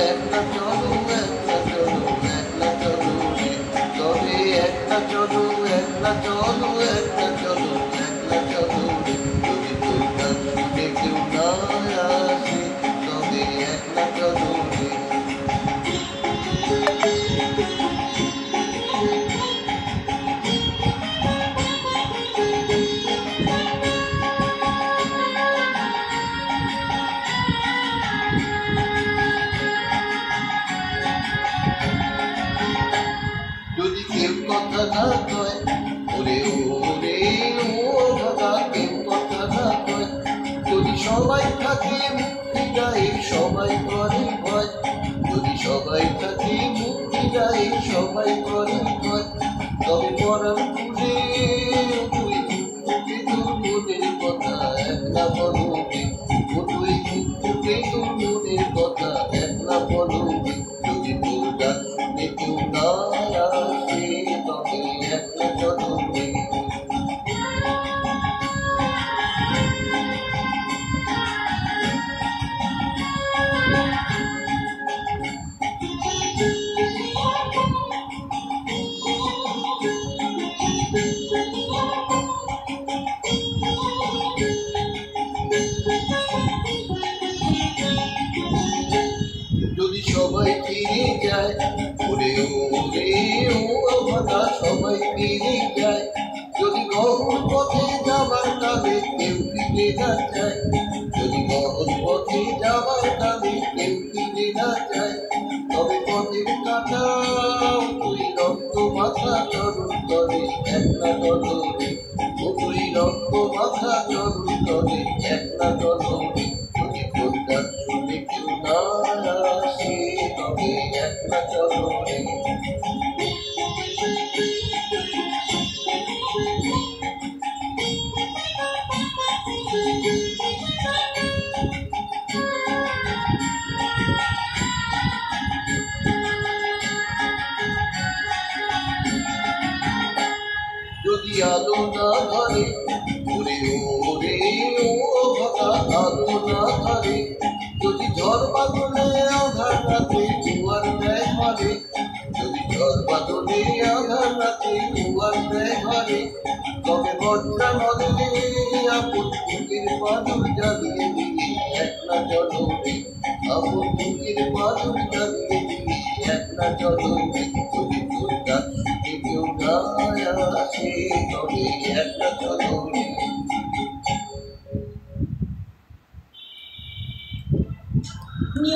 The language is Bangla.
একটা চলো একলা চলো রে তবে একটা চলো একলা চলো একটা চলো একলা চলো রে যদি তোর গান শুনে কেউ না আসে তবে একলা চলো রে। যদি কেউ কথা না কয় ওরে ওরে ও ভাগা কেউ কথা না কয় যদি সবাই থাকে মুক্তি গায়ে সবাই করে ভয় যদি সবাই থাকে মুক্তি গায়ে সবাই করে ভয় তবে পরার খুলে তুই মুক্তি তোর মনের কথা একলা বলবে ও তুই মুক্তি তোর মনের কথা একলা বলবে যদি তোর গান শুনে কেউ না আসে তবে একলা চলো রে। যদি সবাই ফিরে যায় ওরে ওরে ও ভাগা সবাই ফিরে যায় যদি গহন পথে যাবার নামে কেউ ফিরে না যায় যদি গহন পথে যাবার নামে কেউ ফিরে না যায় তবে পথের কাটা তুই রক্ত মাথা চরণ তলে একলা চলো রে ও তুই রক্ত মাথা চরণ তলে একলা চলো রে যদি তোর গান শুনে কেউ না আসে তবে একলা চলো রে। যদি আলো না ধরে ওরে ওরে ও ভাগা আলো না ধরে যদি ঝড় বাদলে আধার রাতে জোয়ার দেয় ঘরে যদি ঝড় বাদলে আধার রাতে জোয়ার দেয় ঘরে তবে বর্ষা নদে আপন বুকের পাথর জ্বালিয়ে দিবি একলা চলো রে আপন বুকের পাথর জ্বালিয়ে দিবি একলা চলো রে যদি তোর গান শুনে কেউ না আসে তবে একলা চলো রে।